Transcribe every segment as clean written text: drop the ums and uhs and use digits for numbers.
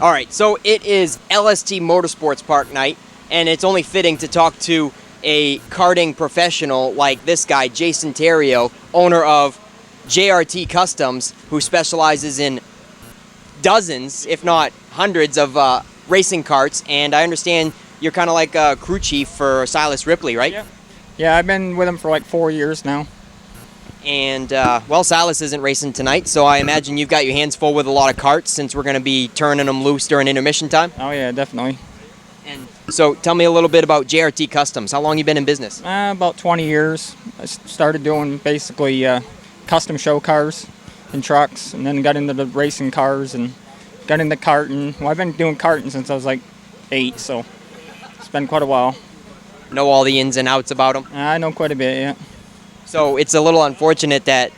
All right, so it is LST Motorsports Park night, and it's only fitting to talk to a karting professional like this guy, Jason Tario, owner of JRT Customs, who specializes in dozens, if not hundreds, of racing karts. And I understand you're kind of like a crew chief for Silas Ripley, right? Yeah, I've been with him for like 4 years now. And, well, Silas isn't racing tonight, so I imagine you've got your hands full with a lot of karts since we're going to be turning them loose during intermission time. Oh yeah, definitely. And so tell me a little bit about JRT Customs. How long you been in business? About 20 years. I started doing basically custom show cars and trucks, and then got into the racing cars and got into karting. Well, I've been doing karting since I was like 8, so it's been quite a while. Know all the ins and outs about them? I know quite a bit, yeah. So it's a little unfortunate that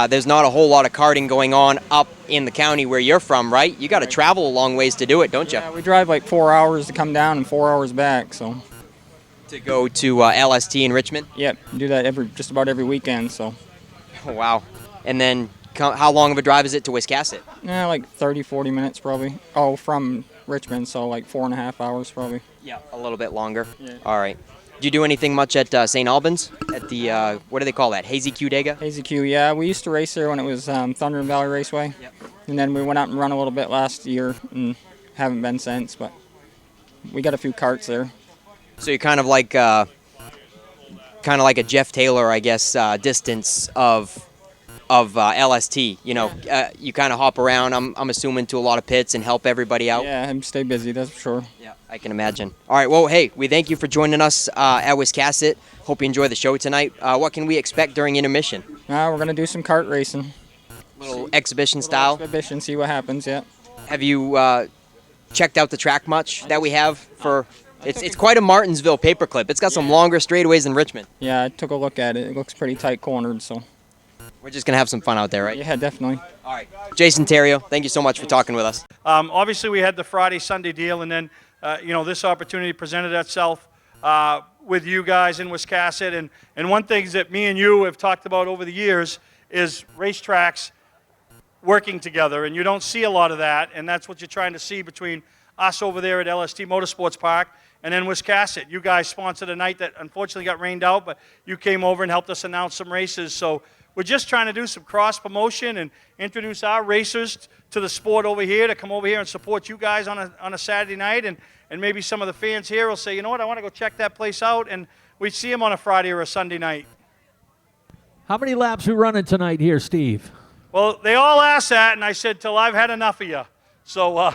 there's not a whole lot of karting going on up in the county where you're from, right? You got to travel a long ways to do it, don't you? Yeah, we drive like 4 hours to come down and 4 hours back, so. To go to LST in Richmond? Yep, do that just about every weekend, so. Oh, wow. And then how long of a drive is it to Wiscasset? Yeah, like 30, 40 minutes probably. Oh, from Richmond, so like 4.5 hours probably. Yeah, a little bit longer. Yeah. All right. Do you do anything much at St. Albans? At the, what do they call that, Hazy Q Dega? Hazy Q, yeah. We used to race there when it was Thunder and Valley Raceway. Yep. And then we went out and run a little bit last year and haven't been since, but we got a few karts there. So you're kind of like a Jeff Taylor, I guess, distance of LST. You know, you kind of hop around. I'm assuming to a lot of pits and help everybody out. Yeah, and stay busy. That's for sure. Yeah, I can imagine. All right. Well, hey, we thank you for joining us at Wiscasset. Hope you enjoy the show tonight. What can we expect during intermission? We're gonna do some kart racing. Little exhibition style. Exhibition. See what happens. Yeah. Have you checked out the track much that we have for? It's quite a Martinsville paperclip. It's got some longer straightaways than Richmond. Yeah, I took a look at it. It looks pretty tight cornered, so. We're just going to have some fun out there, right? Yeah, definitely. All right. Jason Tario, thank you so much for talking with us. Obviously, we had the Friday, Sunday deal, and then, this opportunity presented itself with you guys in Wiscasset. And one thing that me and you have talked about over the years is racetracks working together, and you don't see a lot of that, and that's what you're trying to see between us over there at LST Motorsports Park and then Wiscasset. You guys sponsored a night that unfortunately got rained out, but you came over and helped us announce some races. So we're just trying to do some cross-promotion and introduce our racers to the sport over here, to come over here and support you guys on a Saturday night. And maybe some of the fans here will say, you know what, I want to go check that place out. And we see them on a Friday or a Sunday night. How many laps we running tonight here, Steve? Well, they all asked that, and I said, till I've had enough of you. So,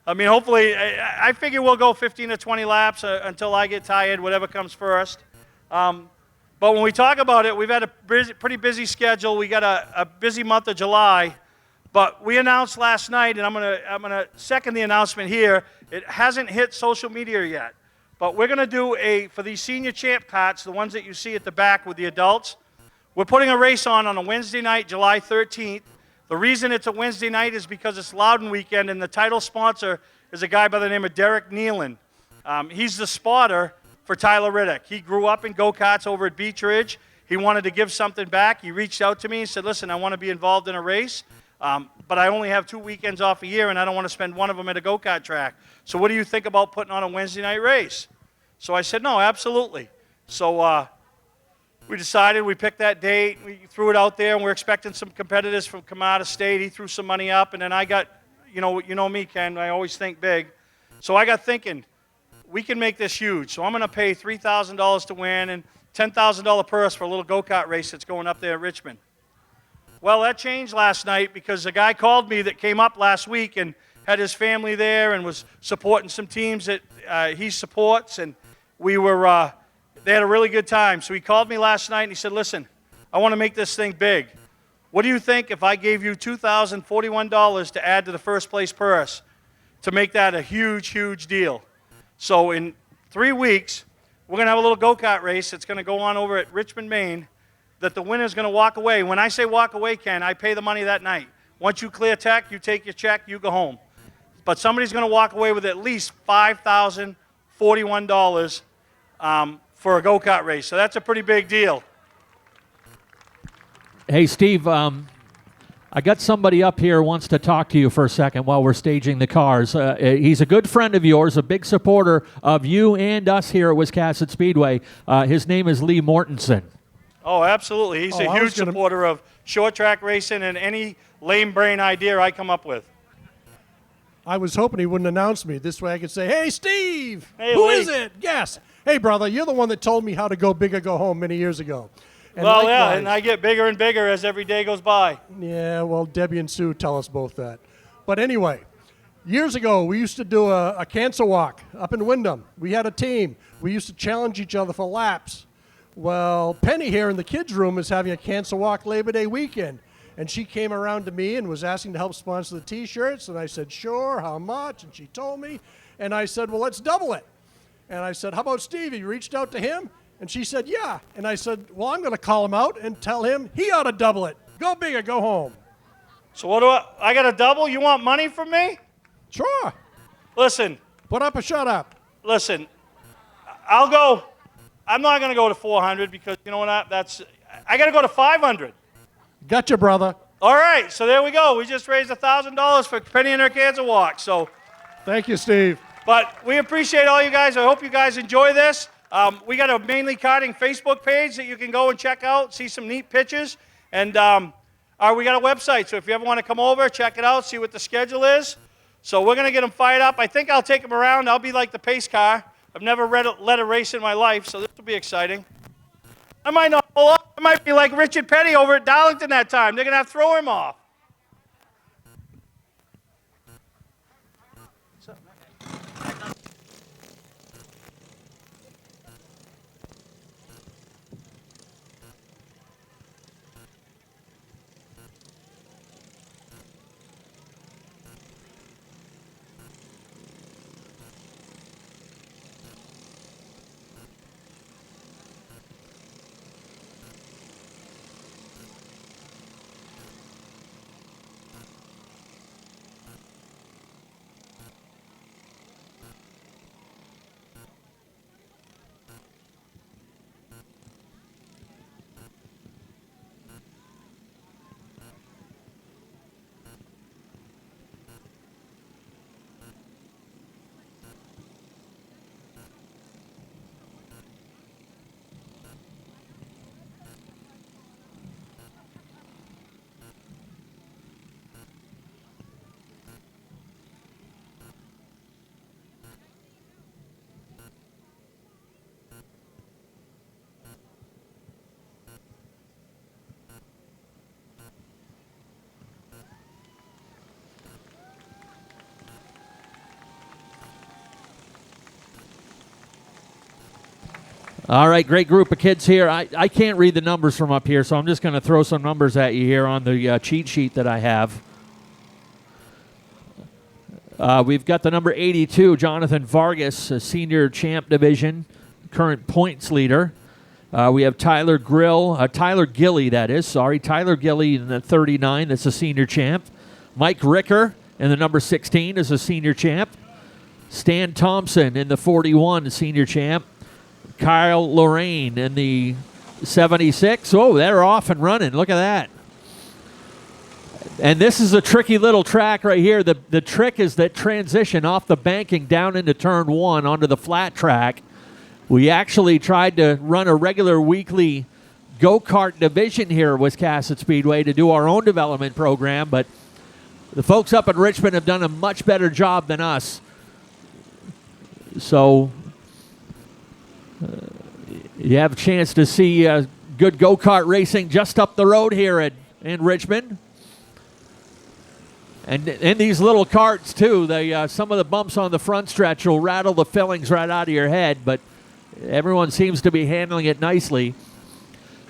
I mean, hopefully, I figure we'll go 15 to 20 laps until I get tired, whatever comes first. But when we talk about it, we've had a pretty busy schedule. We got a busy month of July. But we announced last night, and I'm gonna second the announcement here. It hasn't hit social media yet. But we're going to do for these senior champ karts, the ones that you see at the back with the adults, we're putting a race on a Wednesday night, July 13th. The reason it's a Wednesday night is because it's Loudon weekend, and the title sponsor is a guy by the name of Derek Nealon. He's the spotter for Tyler Riddick. He grew up in go-karts over at Beach Ridge. He wanted to give something back. He reached out to me and said, listen, I want to be involved in a race, but I only have 2 weekends off a year, and I don't want to spend one of them at a go-kart track. So what do you think about putting on a Wednesday night race? So I said, no, absolutely. So we decided, we picked that date, we threw it out there, and we're expecting some competitors from come out of state. He threw some money up, and then I got, you know me, Ken, I always think big. So I got thinking, we can make this huge. So I'm going to pay $3,000 to win and $10,000 purse for a little go-kart race that's going up there at Richmond. Well, that changed last night because a guy called me that came up last week and had his family there and was supporting some teams that he supports, and they had a really good time. So he called me last night and he said, listen, I want to make this thing big. What do you think if I gave you $2,041 to add to the first place purse to make that a huge, huge deal? So in 3 weeks, we're going to have a little go-kart race that's going to go on over at Richmond, Maine, that the winner's going to walk away. When I say walk away, Ken, I pay the money that night. Once you clear tech, you take your check, you go home. But somebody's going to walk away with at least $5,041 for a go-kart race. So that's a pretty big deal. Hey, Steve, I got somebody up here who wants to talk to you for a second while we're staging the cars. He's a good friend of yours, a big supporter of you and us here at Wiscasset Speedway. His name is Lee Mortensen. Oh, absolutely. He's a I was huge gonna- supporter of short track racing and any lame brain idea I come up with. I was hoping he wouldn't announce me. This way I could say, hey, Steve, Hey, who Lee. is it? Yes. Hey, brother, you're the one that told me how to go big or go home many years ago. And Well, yeah, likewise- and I get bigger and bigger as every day goes by. Yeah, well, Debbie and Sue tell us both that. But anyway, years ago, we used to do a cancer walk up in Wyndham. We had a team. We used to challenge each other for laps. Well, Penny here in the kids' room is having a cancer walk Labor Day weekend. And she came around to me and was asking to help sponsor the T-shirts. And I said, sure, how much? And she told me. And I said, well, let's double it. And I said, how about Steve? You reached out to him? And she said, yeah. And I said, well, I'm going to call him out and tell him he ought to double it. Go big or go home. So what do I got to double? You want money from me? Sure. Listen, Put up or shut up. listen. I'll go. I'm not going to go to 400 because you know what? I got to go to 500. Gotcha, brother. All right, so there we go. We just raised $1,000 for Penny and her cancer walk. So, Thank you, Steve. but we appreciate all you guys. I hope you guys enjoy this. We got a Mainly Karting Facebook page that you can go and check out, see some neat pictures, and we got a website. So if you ever want to come over, check it out, see what the schedule is. So we're gonna get them fired up. I think I'll take them around. I'll be like the pace car. I've never led a race in my life, so this will be exciting. I might not pull up. I might be like Richard Petty over at Darlington that time. They're going to have to throw him off. All right, great group of kids here. I can't read the numbers from up here, so I'm just going to throw some numbers at you here on the cheat sheet that I have. We've got the number 82, Jonathan Vargas, a senior champ division, current points leader. We have Tyler Gilly, that is. Tyler Gilly in the 39, that's a senior champ. Mike Ricker in the number 16 is a senior champ. Stan Thompson in the 41, a senior champ. Kyle Lorraine in the 76. Oh, they're off and running. Look at that. And this is a tricky little track right here. The trick is that transition off the banking down into turn one onto the flat track. We actually tried to run a regular weekly go-kart division here at Wiscasset Speedway to do our own development program, but the folks up in Richmond have done a much better job than us. So you have a chance to see good go-kart racing just up the road here in Richmond. And in these little karts, too, some of the bumps on the front stretch will rattle the fillings right out of your head, but everyone seems to be handling it nicely.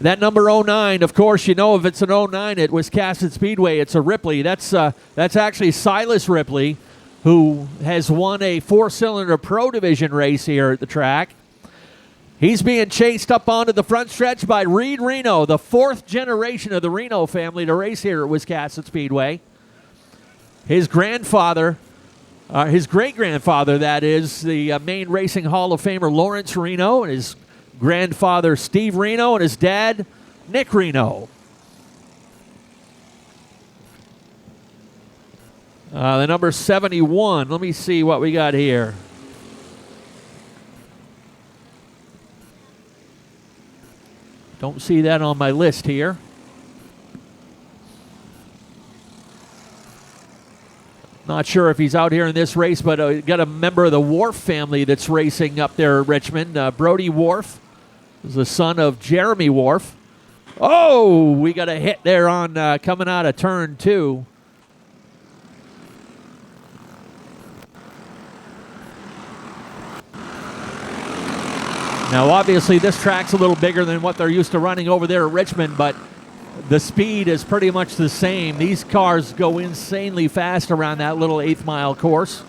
That number 09, of course, you know if it's an 09 at Wiscasset Speedway, it's a Ripley. That's actually Silas Ripley, who has won a four-cylinder Pro Division race here at the track. He's being chased up onto the front stretch by Reed Reno, the fourth generation of the Reno family to race here at Wiscasset Speedway. His grandfather, his great-grandfather, that is, the Maine Racing Hall of Famer Lawrence Reno, and his grandfather Steve Reno, and his dad Nick Reno. The number 71. Let me see what we got here. Don't see that on my list here. Not sure if he's out here in this race, but got a member of the Wharf family that's racing up there at Richmond. Brody Wharf is the son of Jeremy Wharf. Oh, we got a hit there on coming out of turn 2. Now, obviously, this track's a little bigger than what they're used to running over there at Richmond, but the speed is pretty much the same. These cars go insanely fast around that little 8th mile course.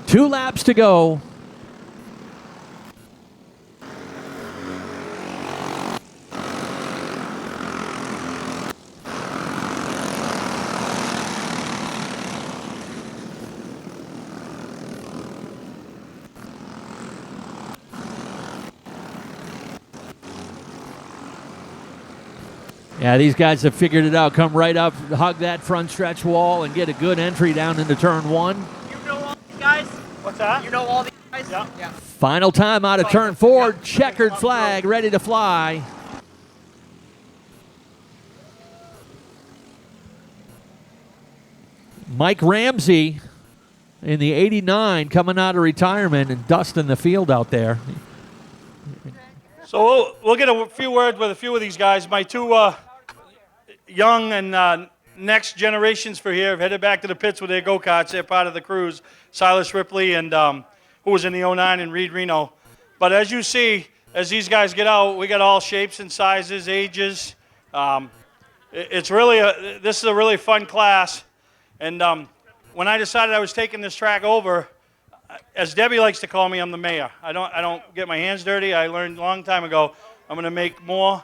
Two laps to go. Yeah, these guys have figured it out. Come right up, hug that front stretch wall, and get a good entry down into turn 1. You know all these guys? What's that? You know all these guys? Yeah. Final time out of turn 4. Checkered flag ready to fly. Mike Ramsey in the 89 coming out of retirement and dusting the field out there. So we'll get a few words with a few of these guys. My two young and next generations for here have headed back to the pits with their go-karts. They're part of the crews, Silas Ripley and who was in the 09 and Reed Reno. But as you see, as these guys get out, we got all shapes and sizes, ages. It's really this is a really fun class. And when I decided I was taking this track over, as Debbie likes to call me, I'm the mayor. I don't get my hands dirty. I learned a long time ago I'm going to make more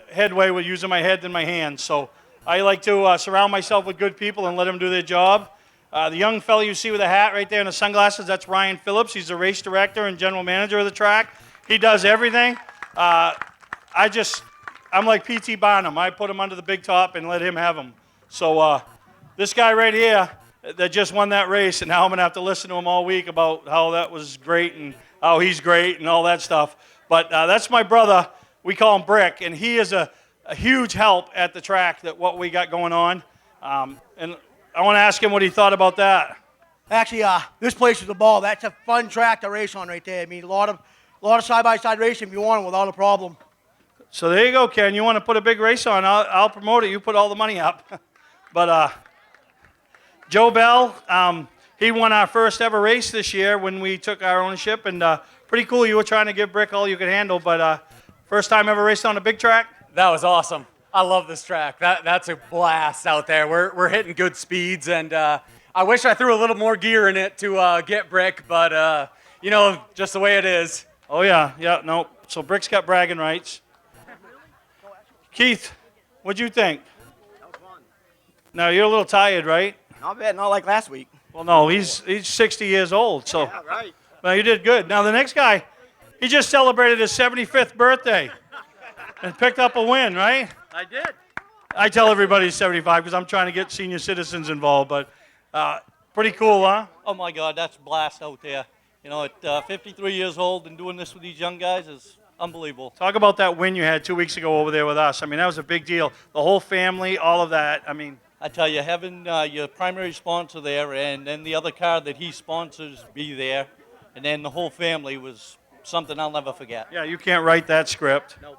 headway with using my head than my hands. So I like to surround myself with good people and let them do their job. The young fellow you see with the hat right there and the sunglasses, that's Ryan Phillips. He's the race director and general manager of the track. He does everything. I'm like P.T. Barnum. I put him under the big top and let him have him. So this guy right here that just won that race, and now I'm going to have to listen to him all week about how that was great and how he's great and all that stuff. But that's my brother. We call him Brick, and he is a huge help at the track, that what we got going on. And I want to ask him what he thought about that. Actually, this place is a ball. That's a fun track to race on right there. I mean, a lot of side-by-side racing if you want it without a problem. So there you go, Ken. You want to put a big race on, I'll promote it. You put all the money up. But Joe Bell, he won our first ever race this year when we took our ownership, and pretty cool. You were trying to give Brick all you could handle, but first time ever raced on a big track? That was awesome. I love this track. That's a blast out there. We're hitting good speeds, and I wish I threw a little more gear in it to get Brick, but just the way it is. Oh yeah, no. So Brick's got bragging rights. Keith, what'd you think? That was fun. Now you're a little tired, right? Not bad, not like last week. Well, no, he's 60 years old, so. Yeah, right. Well, you did good. Now the next guy, he just celebrated his 75th birthday and picked up a win, right? I did. I tell everybody he's 75 because I'm trying to get senior citizens involved, but pretty cool, huh? Oh my God, that's a blast out there. You know, at 53 years old and doing this with these young guys is unbelievable. Talk about that win you had 2 weeks ago over there with us. I mean, that was a big deal. The whole family, all of that. I mean, I tell you, having your primary sponsor there and then the other car that he sponsors be there, and then the whole family was something I'll never forget. yeah, you can't write that script. Nope.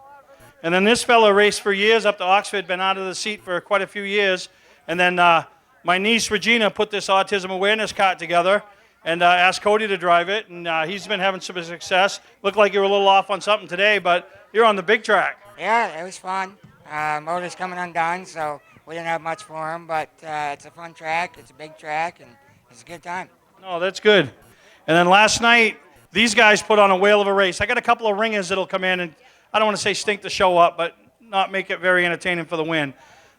And then this fella raced for years up to Oxford, been out of the seat for quite a few years. And then my niece Regina put this autism awareness cart together and asked Cody to drive it. And he's been having some success. Looked like you were a little off on something today, but you're on the big track. Yeah, it was fun. Motor's coming undone, so we didn't have much for him, but it's a fun track. It's a big track, and it's a good time. No, that's good. And then last night, these guys put on a whale of a race. I got a couple of ringers that'll come in and I don't want to say stink the show up, but not make it very entertaining for the win.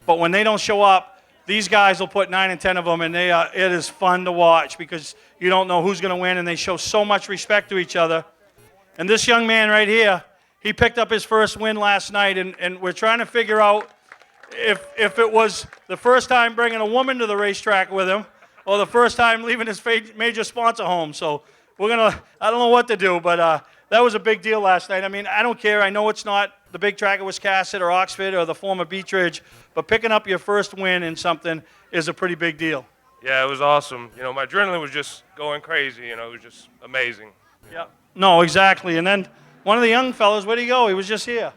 But when they don't show up, these guys will put 9 and 10 of them, and it is fun to watch because you don't know who's going to win, and they show so much respect to each other. And this young man right here, he picked up his first win last night, and we're trying to figure out if it was the first time bringing a woman to the racetrack with him or the first time leaving his major sponsor home. So I don't know what to do, but that was a big deal last night. I mean, I don't care. I know it's not the big track at Wiscasset or Oxford or the former Beech Ridge, but picking up your first win in something is a pretty big deal. Yeah, it was awesome. My adrenaline was just going crazy. It was just amazing. Yeah. No, exactly. And then one of the young fellas, where'd he go? He was just here.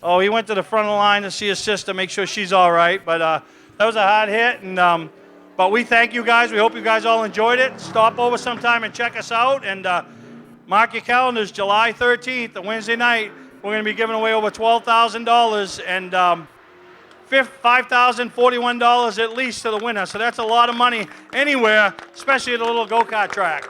Oh, he went to the front of the line to see his sister, make sure she's all right. But that was a hard hit. And but we thank you guys. We hope you guys all enjoyed it. Stop over sometime and check us out. And mark your calendars, July 13th, a Wednesday night. We're going to be giving away over $12,000 and $5,041 at least to the winner. So that's a lot of money anywhere, especially at a little go-kart track.